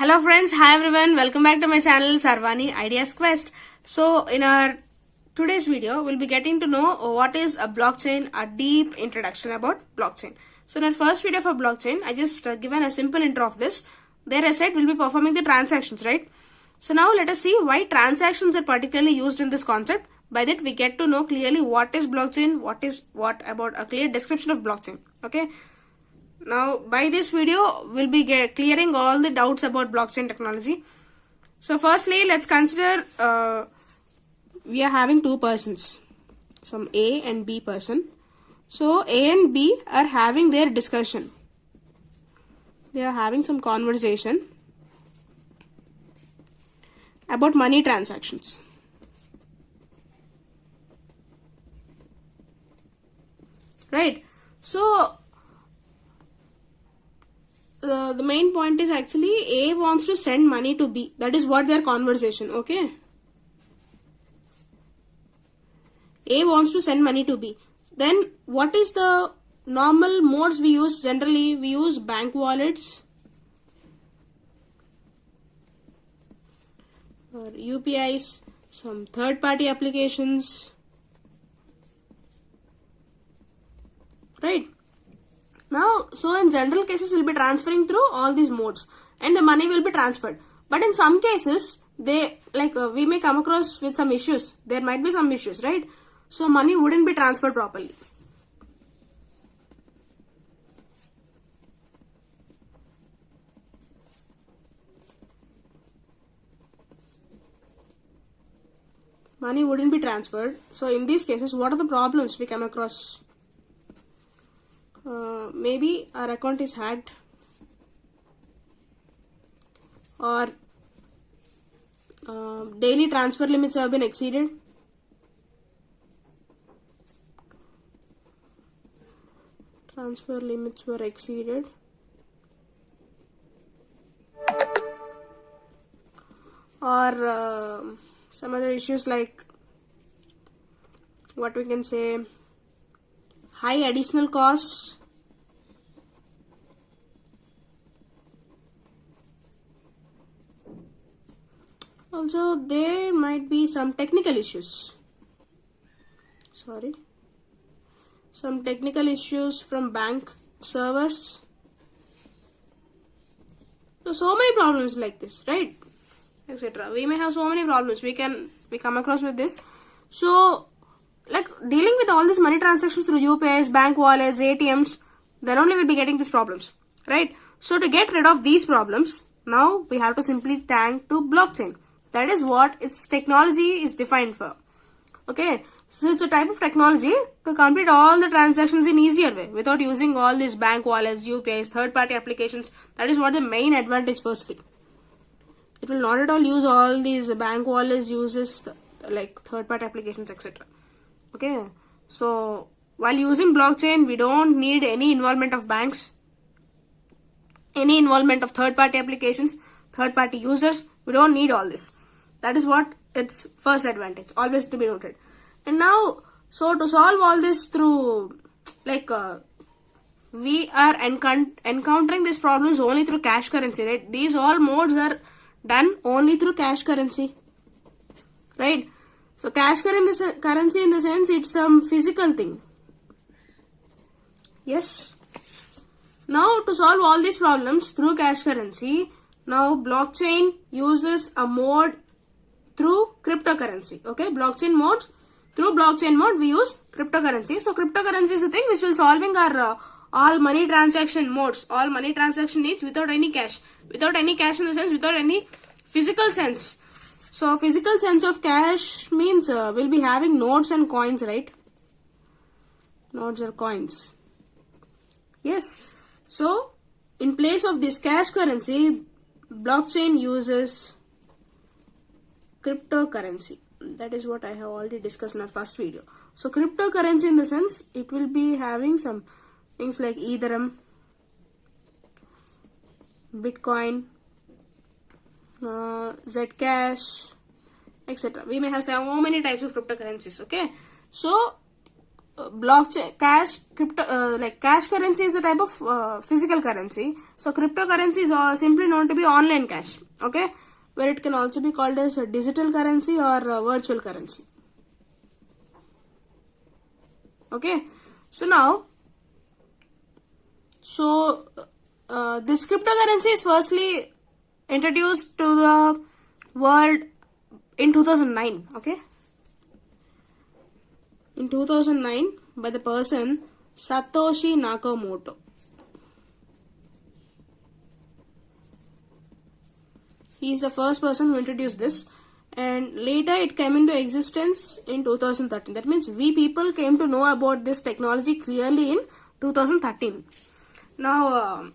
Hello friends, hi everyone, welcome back to my channel Sarvani Ideas Quest. So in our today's video, we'll be getting to know what is a blockchain, a deep introduction about blockchain. So in our first video for blockchain, I just given a simple intro of this. There I said we'll be performing the transactions, right? So now let us see why transactions are particularly used in this concept. By that we get to know clearly what is blockchain, what about a clear description of blockchain. Okay. Now, by this video, we'll be clearing all the doubts about blockchain technology. So, firstly, let's consider we are having two persons, some A and B person. So, A and B are having their discussion. They are having some conversation about money transactions. Right? So, the main point is actually A wants to send money to B. That is what their conversation, okay? A wants to send money to B. Then what is the normal modes we use? Generally, we use bank wallets or UPIs, some third-party applications, right? Now, so in general cases, we'll be transferring through all these modes and the money will be transferred. But in some cases, we may come across with some issues. There might be some issues, right? So, money wouldn't be transferred properly. Money wouldn't be transferred. So, in these cases, what are the problems we come across? Maybe our account is hacked, or daily transfer limits have been exceeded. Transfer limits were exceeded. Or some other issues like what we can say, high additional costs. Also, there might be some technical issues. Some technical issues from bank servers. So many problems like this, right? Etc. We may have so many problems. We come across with this. So, like dealing with all these money transactions through UPIs, bank wallets, ATMs, then only we'll be getting these problems, right? So to get rid of these problems, now we have to simply thank to blockchain. That is what its technology is defined for. Okay, so it's a type of technology to complete all the transactions in easier way without using all these bank wallets, UPIs, third-party applications. That is what the main advantage firstly. It will not at all use all these bank wallets, uses like third-party applications, etc. Okay, so while using blockchain, we don't need any involvement of banks, any involvement of third-party applications, third-party users. We don't need all this. That is what its first advantage, always to be noted. And now, so to solve all this through, we are encountering these problems only through cash currency, right? These all modes are done only through cash currency, right? So cash currency in the sense it's some physical thing. Yes. Now to solve all these problems through cash currency, now blockchain uses a mode through cryptocurrency. Okay, through blockchain mode we use cryptocurrency. So cryptocurrency is a thing which will solving our all money transaction modes, all money transaction needs without any cash. Without any cash in the sense, without any physical sense. So physical sense of cash means we'll be having notes and coins, right? Notes or coins. Yes. So in place of this cash currency, blockchain uses cryptocurrency. That is what I have already discussed in our first video. So cryptocurrency in the sense, it will be having some things like Ethereum, Bitcoin, Zcash, etc. We may have so many types of cryptocurrencies. Okay, so blockchain, cash currency is a type of physical currency. So cryptocurrencies are simply known to be online cash, okay, where it can also be called as a digital currency or a virtual currency. Okay, so now, this cryptocurrency is firstly introduced to the world in 2009, okay, in 2009 by the person Satoshi Nakamoto. He is the first person who introduced this, and later it came into existence in 2013. That means we people came to know about this technology clearly in 2013. Now,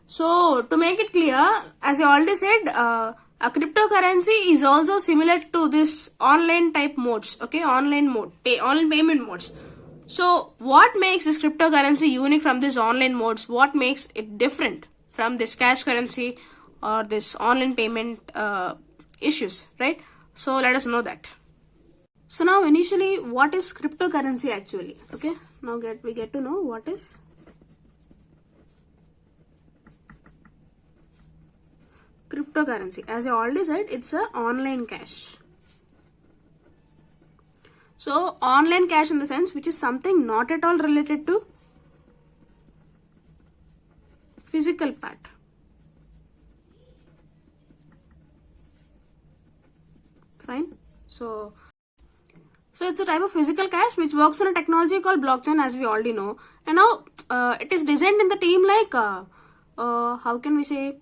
so to make it clear, as I already said, a cryptocurrency is also similar to this online type modes, okay, online payment modes. So what makes this cryptocurrency unique from this online modes? What makes it different from this cash currency or this online payment issues, right? So let us know that. So now initially, what is cryptocurrency actually? Okay, now we get to know what is cryptocurrency. As I already said, it's a online cash. So online cash in the sense which is something not at all related to physical part. Fine. So it's a type of physical cash which works on a technology called blockchain, as we already know. And now it is designed in the team like how can we say?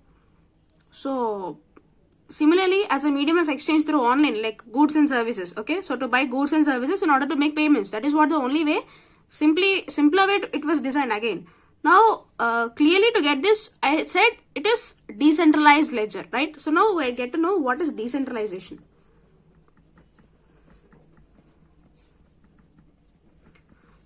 So similarly, as a medium of exchange through online, like goods and services. Okay, so to buy goods and services in order to make payments. That is what the only way, simpler way it was designed again. Now, clearly to get this, I said it is decentralized ledger, right? So now we get to know what is decentralization.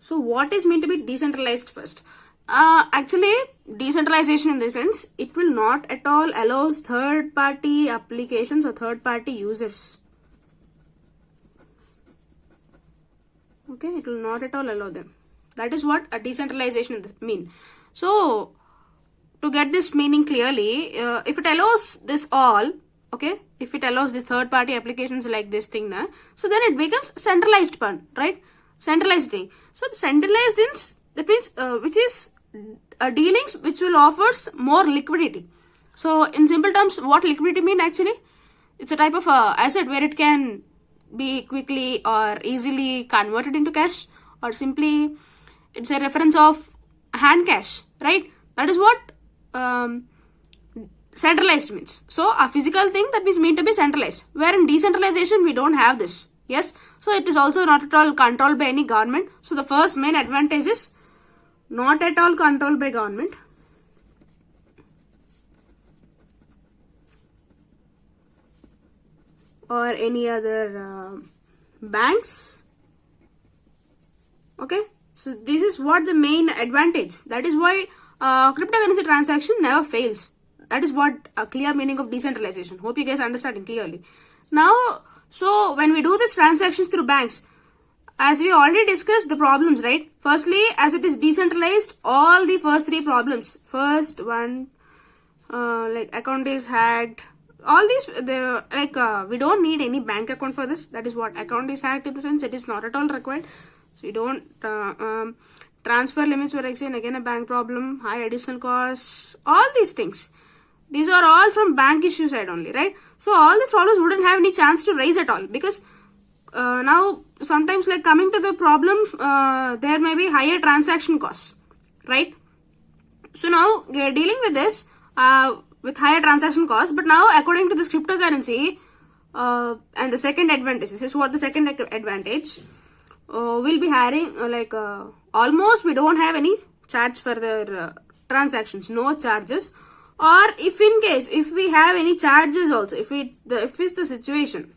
So what is meant to be decentralized first? Actually, decentralization in the sense, it will not at all allows third-party applications or third-party users. Okay, it will not at all allow them. That is what a decentralization mean. So, to get this meaning clearly, if it allows this all, okay, if it allows this third-party applications like this thing, so then it becomes centralized one, right? Centralized thing. So, centralized things, that means which is dealings which will offers more liquidity. So in simple terms, what liquidity mean actually? It's a type of asset where it can be quickly or easily converted into cash, or simply it's a reference of hand cash, right? That is what centralized means. So a physical thing that is meant to be centralized, where in decentralization we don't have this. Yes, so it is also not at all controlled by any government. So the first main advantage is not at all controlled by government. Or any other banks. Okay, so this is what the main advantage. That is why cryptocurrency transaction never fails. That is what a clear meaning of decentralization. Hope you guys understand it clearly. Now, so when we do these transactions through banks, as we already discussed the problems, right? Firstly, as it is decentralized, all the first three problems. First one, like account is hacked. All these, we don't need any bank account for this. That is what account is hacked in the sense it is not at all required. So you don't transfer limits were again a bank problem. High additional costs. All these things. These are all from bank issue side only, right? So all these problems wouldn't have any chance to raise at all, because now sometimes like coming to the problem, there may be higher transaction costs, right? So now we are dealing with this with higher transaction costs, but now according to this cryptocurrency and the second advantage, this is what the second advantage, we'll be having almost we don't have any charge for the transactions, no charges. Or if in case, if we have any charges also, if it's the situation,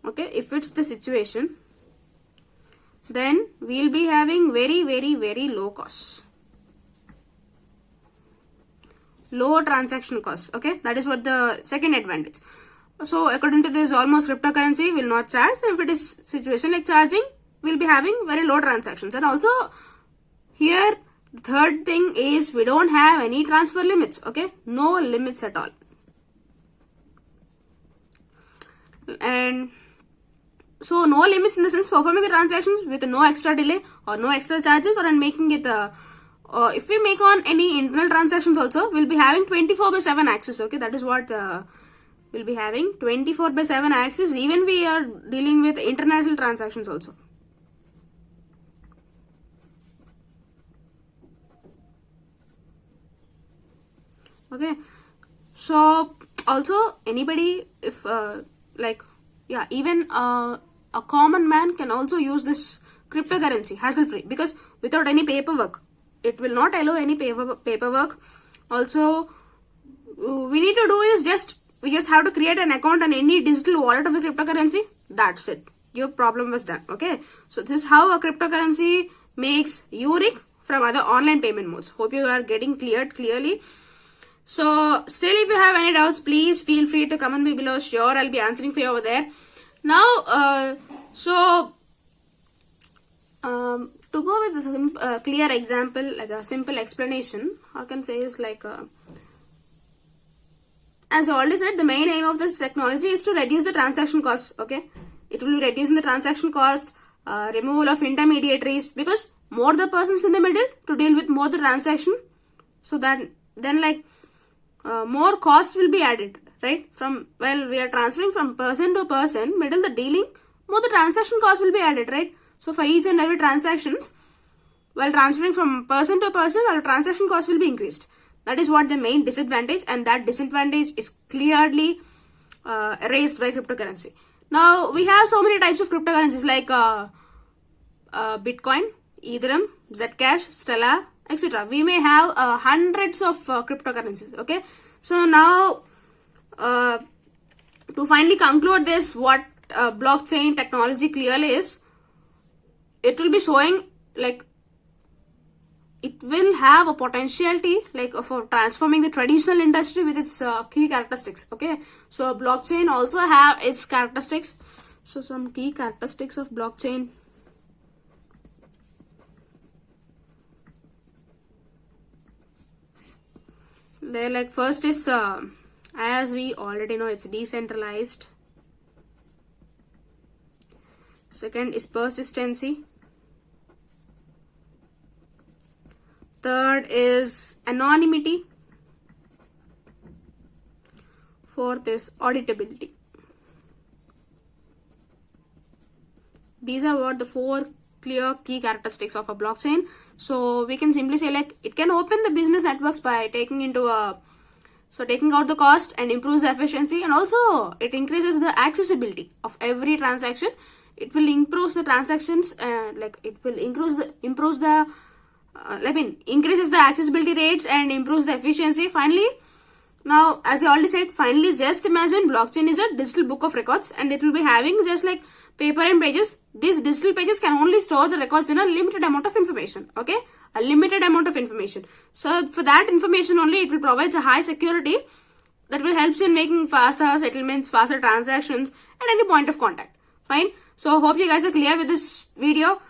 okay, if it's the situation, then we'll be having very, very, very low costs. Low transaction costs, okay, that is what the second advantage. So according to this, almost cryptocurrency will not charge. So if it is situation like charging, we'll be having very low transactions. And also here, third thing is we don't have any transfer limits. Okay, no limits at all. And so no limits in the sense performing the transactions with no extra delay or no extra charges, or making it if we make on any internal transactions also, we'll be having 24/7 access. Okay, that is what we'll be having, 24/7 access. Even we are dealing with international transactions also. Okay, so also anybody, if even a common man can also use this cryptocurrency hassle free, because without any paperwork, it will not allow any paperwork. Also, we need to do is we just have to create an account on any digital wallet of the cryptocurrency. That's it. Your problem was done. Okay, so this is how a cryptocurrency makes unique from other online payment modes. Hope you are getting clearly. So still, if you have any doubts, please feel free to comment me below. Sure, I'll be answering for you over there. Now, to go with a clear example, like a simple explanation, I can say is like, as I already said, the main aim of this technology is to reduce the transaction cost. Okay, it will be reducing the transaction cost, removal of intermediaries, because more the persons in the middle to deal with more the transaction, so that then more cost will be added, right? From, well, we are transferring from person to person, middle the dealing, more the transaction cost will be added, right? So for each and every transactions, while transferring from person to person, our transaction cost will be increased. That is what the main disadvantage, and that disadvantage is clearly erased by cryptocurrency. Now we have so many types of cryptocurrencies like Bitcoin, Ethereum, Zcash, Stellar, etc. We may have hundreds of cryptocurrencies. Okay, so now to finally conclude this, what blockchain technology clearly is, it will be showing like it will have a potentiality for transforming the traditional industry with its key characteristics. Okay, so blockchain also have its characteristics. So some key characteristics of blockchain. They're first is, as we already know, it's decentralized. Second is persistency. Third is anonymity. Fourth is auditability. These are what the four clear key characteristics of a blockchain. So we can simply say it can open the business networks by taking out the cost and improves the efficiency, and also it increases the accessibility of every transaction. It will improve the transactions, it will increases the accessibility rates and improves the efficiency. Finally, now as I already said, just imagine blockchain is a digital book of records, and it will be having just like paper and pages. These digital pages can only store the records in a limited amount of information. Okay, a limited amount of information. So for that information only, it will provide a high security that will help in making faster settlements, faster transactions at any point of contact. Fine. So hope you guys are clear with this video.